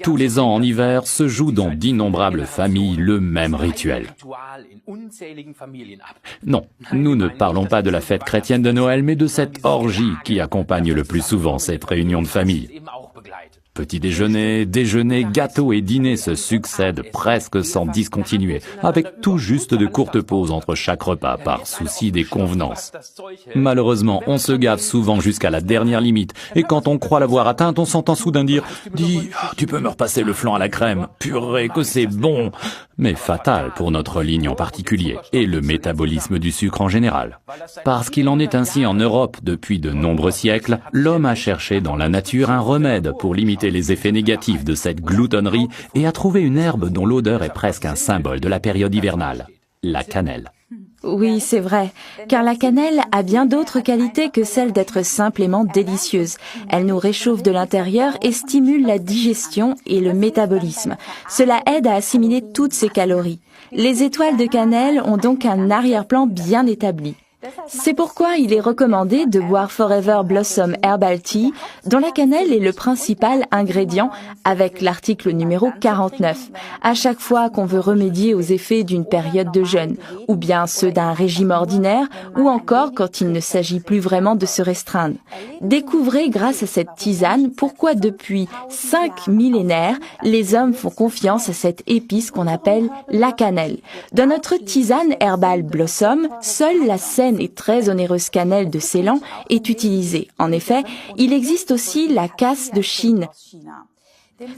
Tous les ans en hiver se joue dans d'innombrables familles le même rituel. Non, nous ne parlons pas de la fête chrétienne de Noël, mais de cette orgie qui accompagne le plus souvent cette réunion de famille. Petit déjeuner, déjeuner, gâteaux et dîners se succèdent presque sans discontinuer, avec tout juste de courtes pauses entre chaque repas par souci des convenances. Malheureusement, on se gave souvent jusqu'à la dernière limite, et quand on croit l'avoir atteinte, on s'entend soudain dire « Dis, tu peux me repasser le flan à la crème, purée que c'est bon !» Mais fatal pour notre ligne en particulier, et le métabolisme du sucre en général. Parce qu'il en est ainsi en Europe depuis de nombreux siècles, l'homme a cherché dans la nature un remède pour limiter les effets négatifs de cette gloutonnerie et a trouvé une herbe dont l'odeur est presque un symbole de la période hivernale, la cannelle. Oui, c'est vrai, car la cannelle a bien d'autres qualités que celle d'être simplement délicieuse. Elle nous réchauffe de l'intérieur et stimule la digestion et le métabolisme. Cela aide à assimiler toutes ces calories. Les étoiles de cannelle ont donc un arrière-plan bien établi. C'est pourquoi il est recommandé de boire Forever Blossom Herbal Tea, dont la cannelle est le principal ingrédient, avec l'article numéro 49. À chaque fois qu'on veut remédier aux effets d'une période de jeûne, ou bien ceux d'un régime ordinaire, ou encore quand il ne s'agit plus vraiment de se restreindre. Découvrez grâce à cette tisane pourquoi depuis 5 millénaires, les hommes font confiance à cette épice qu'on appelle la cannelle. Dans notre tisane Herbal Blossom, seule la saine et très onéreuse cannelle de Ceylan est utilisée. En effet, il existe aussi la casse de Chine.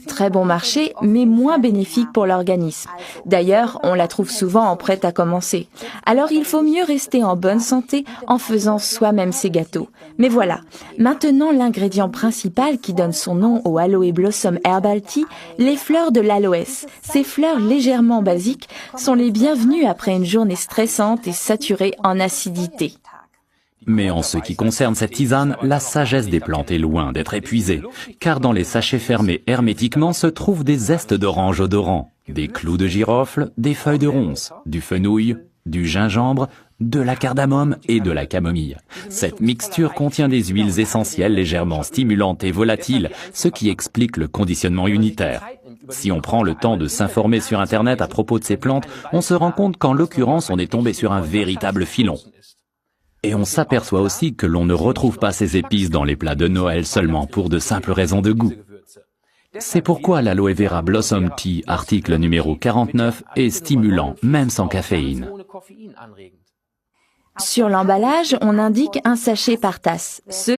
Très bon marché, mais moins bénéfique pour l'organisme. D'ailleurs, on la trouve souvent en prêt à commencer. Alors il faut mieux rester en bonne santé en faisant soi-même ses gâteaux. Mais voilà, maintenant l'ingrédient principal qui donne son nom au Aloe Blossom Herbal Tea, les fleurs de l'aloès. Ces fleurs légèrement basiques sont les bienvenues après une journée stressante et saturée en acidité. Mais en ce qui concerne cette tisane, la sagesse des plantes est loin d'être épuisée, car dans les sachets fermés hermétiquement se trouvent des zestes d'orange odorants, des clous de girofle, des feuilles de ronces, du fenouil, du gingembre, de la cardamome et de la camomille. Cette mixture contient des huiles essentielles légèrement stimulantes et volatiles, ce qui explique le conditionnement unitaire. Si on prend le temps de s'informer sur Internet à propos de ces plantes, on se rend compte qu'en l'occurrence on est tombé sur un véritable filon. Et on s'aperçoit aussi que l'on ne retrouve pas ces épices dans les plats de Noël seulement pour de simples raisons de goût. C'est pourquoi l'Aloe Vera Blossom Tea, article numéro 49, est stimulant, même sans caféine. Sur l'emballage, on indique un sachet par tasse. Ceux